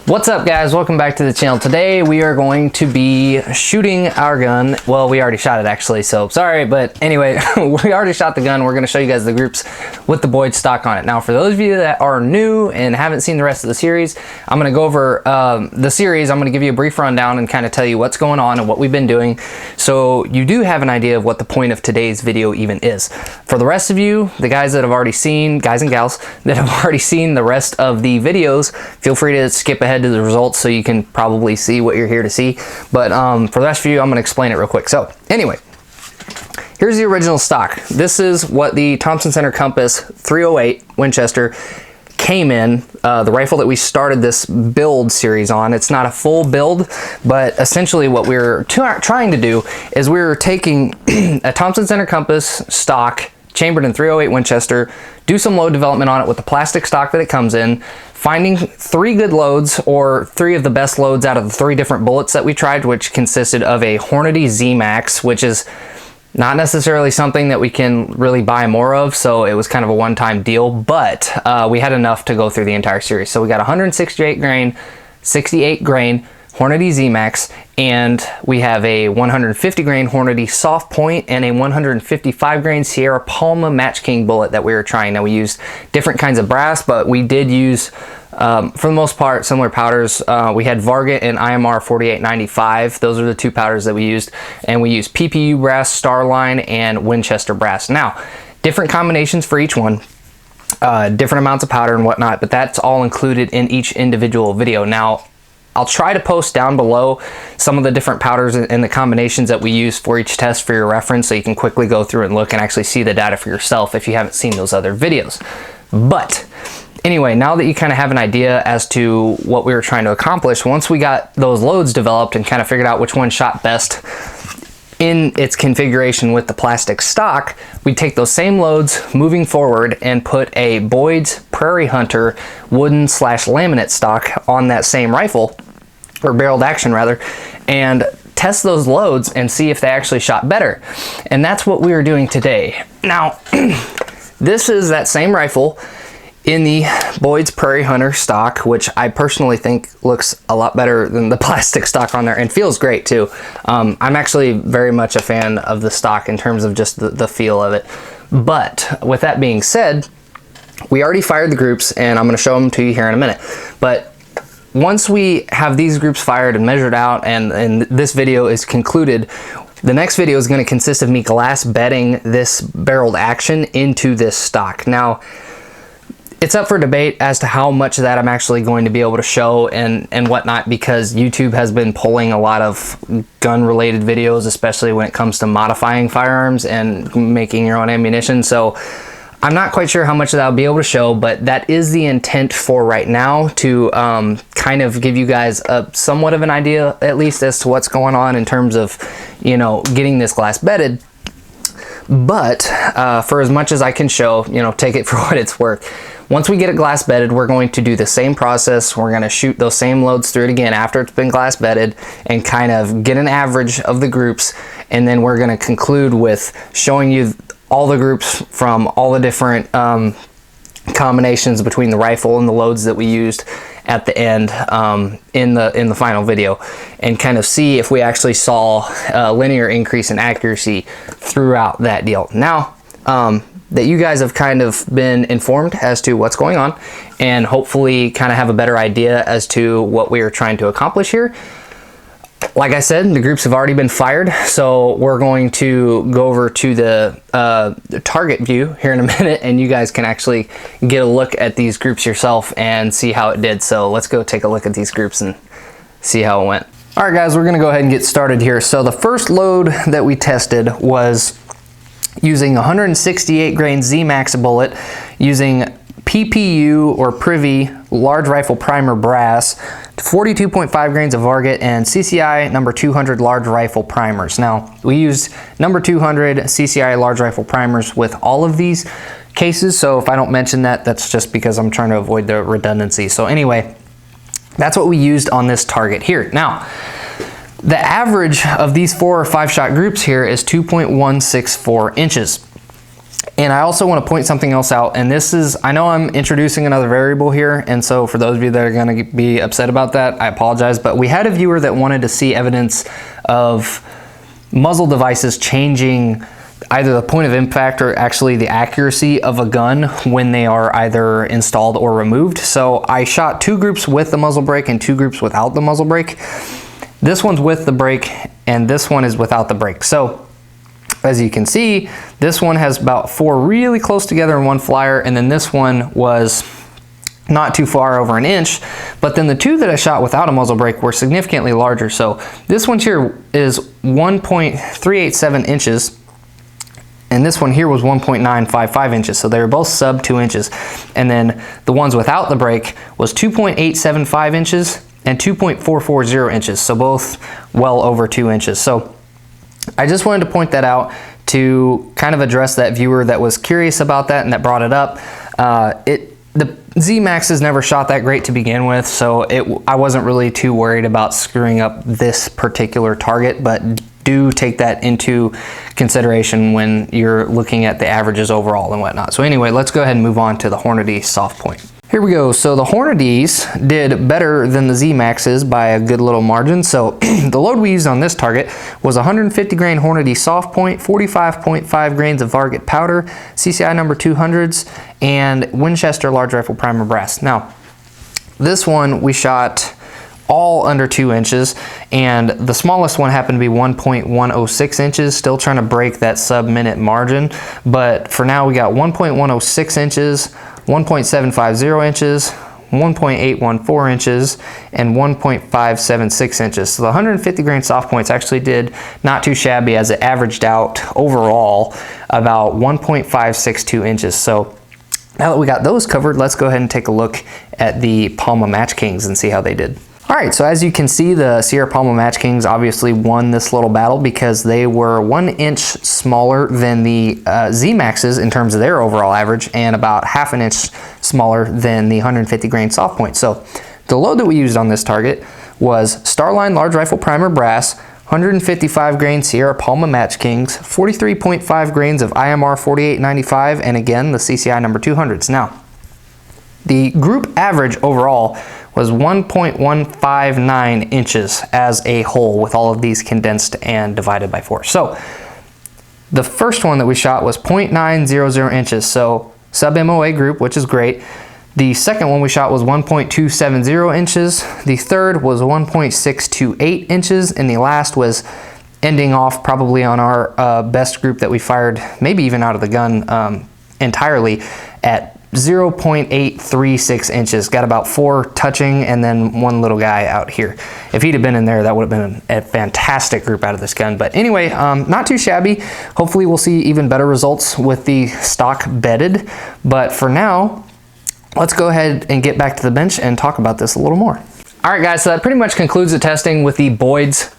What's up, guys? Welcome back to the channel. Today we are going to be shooting our gun. Well, we already shot it actually, so sorry, but anyway, we already shot the gun. We're going to show you guys the groups with the Boyd stock on it. Now, for those of you that are new and haven't seen the rest of the series, I'm going to go over the series. I'm going to give you a brief rundown and kind of tell you what's going on and what we've been doing, so you do have an idea of what the point of today's video even is. For the rest of you, the guys that have already seen, guys and gals that have already seen the rest of the videos, feel free to skip ahead to the results so you can probably see what you're here to see. But for the rest of you, I'm going to explain it real quick. So anyway, here's the original stock. This is what the Thompson Center Compass 308 Winchester came in, the rifle that we started this build series on. It's not a full build, but essentially what we're trying to do is we're taking a Thompson Center Compass stock chambered in 308 Winchester, do some load development on it with the plastic stock that it comes in, finding 3 good loads, or 3 of the best loads out of the 3 different bullets that we tried, which consisted of a Hornady Z-Max, which is not necessarily something that we can really buy more of, so it was kind of a one-time deal, but we had enough to go through the entire series. So we got 168 grain, 68 grain Hornady Z-Max, and we have a 150 grain Hornady Soft Point and a 155 grain Sierra Palma Matchking bullet that we were trying. Now, we used different kinds of brass, but we did use, for the most part, similar powders. We had Varget and IMR 4895. Those are the 2 powders that we used, and we used PPU brass, Starline, and Winchester brass. Now, different combinations for each one. Different amounts of powder and whatnot, but that's all included in each individual video. Now, I'll try to post down below some of the different powders and the combinations that we use for each test for your reference, so you can quickly go through and look and actually see the data for yourself if you haven't seen those other videos. But anyway, now that you kind of have an idea as to what we were trying to accomplish, once we got those loads developed and kind of figured out which one shot best in its configuration with the plastic stock, we take those same loads moving forward and put a Boyd's Prairie Hunter wooden/laminate stock on that same rifle, or barreled action rather, and test those loads and see if they actually shot better. And that's what we are doing today. Now, this is that same rifle in the Boyd's Prairie Hunter stock, which I personally think looks a lot better than the plastic stock on there, and feels great too. I'm actually very much a fan of the stock in terms of just the feel of it. But with that being said, we already fired the groups, and I'm going to show them to you here in a minute. But once we have these groups fired and measured out, and this video is concluded, the next video is going to consist of me glass bedding this barreled action into this stock. Now, it's up for debate as to how much of that I'm actually going to be able to show and whatnot, because YouTube has been pulling a lot of gun related videos, especially when it comes to modifying firearms and making your own ammunition. So I'm not quite sure how much of that I'll be able to show, but that is the intent for right now, to kind of give you guys somewhat of an idea, at least, as to what's going on in terms of, you know, getting this glass bedded. But for as much as I can show, you know, take it for what it's worth. Once we get it glass bedded, we're going to do the same process. We're going to shoot those same loads through it again after it's been glass bedded and kind of get an average of the groups. And then we're going to conclude with showing you all the groups from all the different combinations between the rifle and the loads that we used at the end in the final video, and kind of see if we actually saw a linear increase in accuracy throughout that deal. Now that you guys have kind of been informed as to what's going on, and hopefully kind of have a better idea as to what we are trying to accomplish here, like I said, the groups have already been fired, so we're going to go over to the target view here in a minute, and you guys can actually get a look at these groups yourself and see how it did. So let's go take a look at these groups and see how it went. All right, guys, we're going to go ahead and get started here. So the first load that we tested was using 168 grain Z-Max bullet, using PPU or PRVI Large Rifle Primer brass, 42.5 grains of Varget, and CCI number 200 Large Rifle Primers. Now, we used number 200 CCI Large Rifle Primers with all of these cases, so if I don't mention that, that's just because I'm trying to avoid the redundancy. So anyway, that's what we used on this target here. Now, the average of these 4 or 5 shot groups here is 2.164 inches. And I also want to point something else out, and this is, I know I'm introducing another variable here, and so for those of you that are going to be upset about that, I apologize, but we had a viewer that wanted to see evidence of muzzle devices changing either the point of impact or actually the accuracy of a gun when they are either installed or removed. So I shot 2 groups with the muzzle brake and 2 groups without the muzzle brake. This one's with the brake and this one is without the brake. So as you can see, this one has about 4 really close together in one flyer, and then this one was not too far over an inch, but then the 2 that I shot without a muzzle brake were significantly larger. So this one here is 1.387 inches, and this one here was 1.955 inches, so they were both sub 2 inches. And then the ones without the brake was 2.875 inches and 2.440 inches, so both well over 2 inches. So I just wanted to point that out to kind of address that viewer that was curious about that and that brought it up. The Z-Maxes never shot that great to begin with, so I wasn't really too worried about screwing up this particular target, but do take that into consideration when you're looking at the averages overall and whatnot. So anyway, let's go ahead and move on to the Hornady Soft Point. Here we go. So the Hornadys did better than the Z-Maxes by a good little margin. So the load we used on this target was 150 grain Hornady Soft Point, 45.5 grains of Varget powder, CCI number 200s, and Winchester Large Rifle Primer brass. Now, this one we shot all under 2 inches, and the smallest one happened to be 1.106 inches, still trying to break that sub-minute margin. But for now, we got 1.106 inches, 1.750 inches, 1.814 inches, and 1.576 inches. So the 150 grain soft points actually did not too shabby, as it averaged out overall about 1.562 inches. So now that we got those covered, let's go ahead and take a look at the Palma Matchkings and see how they did. All right, so as you can see, the Sierra Palma Matchkings obviously won this little battle because they were 1 inch smaller than the Z-Maxes in terms of their overall average, and about ½ an inch smaller than the 150 grain soft point. So the load that we used on this target was Starline Large Rifle Primer brass, 155 grain Sierra Palma Matchkings, 43.5 grains of IMR 4895, and again the CCI number 200s. Now, the group average overall was 1.159 inches as a whole, with all of these condensed and divided by 4. So the first one that we shot was 0.900 inches, so sub MOA group, which is great. The second one we shot was 1.270 inches. The third was 1.628 inches, and the last was ending off probably on our best group that we fired, maybe even out of the gun entirely, at 0.836 inches. Got about 4 touching and then 1 little guy out here. If he'd have been in there, that would have been a fantastic group out of this gun. But anyway, not too shabby. Hopefully we'll see even better results with the stock bedded. But for now, let's go ahead and get back to the bench and talk about this a little more. All right, guys, so that pretty much concludes the testing with the Boyd's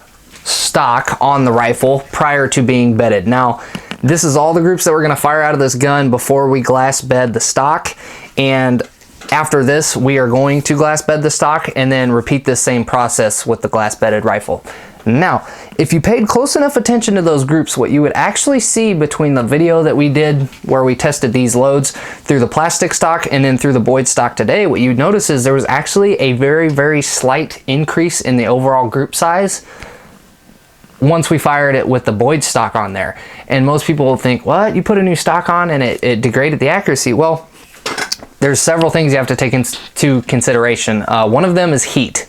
stock on the rifle prior to being bedded. Now, this is all the groups that we're going to fire out of this gun before we glass bed the stock, and after this we are going to glass bed the stock and then repeat this same process with the glass bedded rifle. Now, if you paid close enough attention to those groups, what you would actually see between the video that we did where we tested these loads through the plastic stock and then through the Boyd stock today, what you'd notice is there was actually a very, very slight increase in the overall group size once we fired it with the Boyd stock on there. And most people will think, what, you put a new stock on and it degraded the accuracy? Well, there's several things you have to take into consideration. One of them is heat.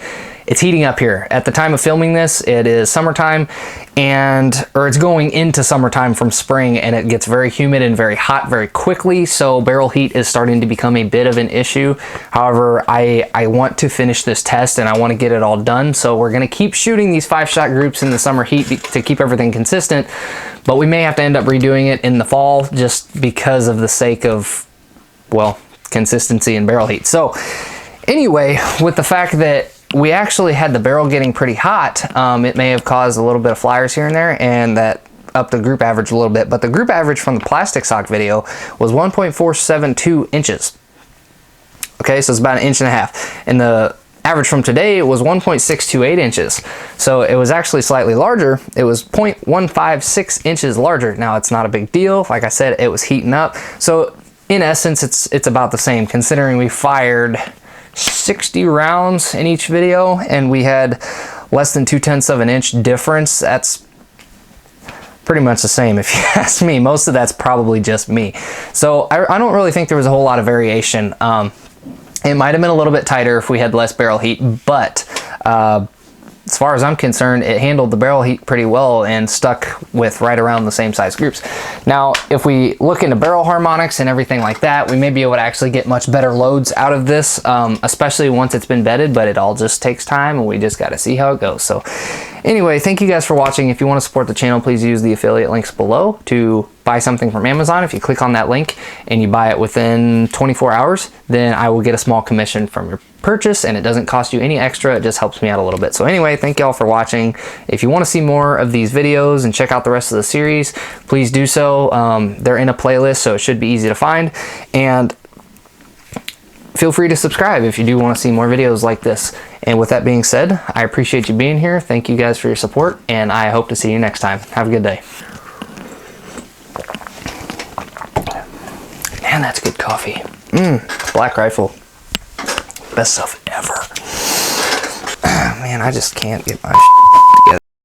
It's heating up here. At the time of filming this, it is summertime, or it's going into summertime from spring, and it gets very humid and very hot very quickly, so barrel heat is starting to become a bit of an issue. However, I want to finish this test and I want to get it all done, so we're going to keep shooting these 5-shot groups in the summer heat to keep everything consistent, but we may have to end up redoing it in the fall just because of the sake of, well, consistency and barrel heat. So anyway, with the fact that we actually had the barrel getting pretty hot, it may have caused a little bit of flyers here and there, and that upped the group average a little bit. But the group average from the plastic stock video was 1.472 inches. Okay, so it's about 1.5 inches. And the average from today was 1.628 inches. So it was actually slightly larger. It was 0.156 inches larger. Now it's not a big deal. Like I said, it was heating up. So in essence, it's about the same, considering we fired 60 rounds in each video and we had less than 0.2 of an inch difference. That's pretty much the same if you ask me. Most of that's probably just me. So I don't really think there was a whole lot of variation. It might have been a little bit tighter if we had less barrel heat, but as far as I'm concerned, it handled the barrel heat pretty well and stuck with right around the same size groups. Now, if we look into barrel harmonics and everything like that, we may be able to actually get much better loads out of this, especially once it's been bedded, but it all just takes time and we just got to see how it goes. So anyway, thank you guys for watching. If you want to support the channel, please use the affiliate links below to buy something from Amazon. If you click on that link and you buy it within 24 hours, then I will get a small commission from your purchase, and it doesn't cost you any extra. It just helps me out a little bit. So anyway, thank y'all for watching. If you want to see more of these videos and check out the rest of the series, please do so. They're in a playlist, so it should be easy to find. And feel free to subscribe if you do want to see more videos like this. And with that being said, I appreciate you being here. Thank you guys for your support, and I hope to see you next time. Have a good day. Man, that's good coffee. Black Rifle. Best stuff ever. Man, I just can't get my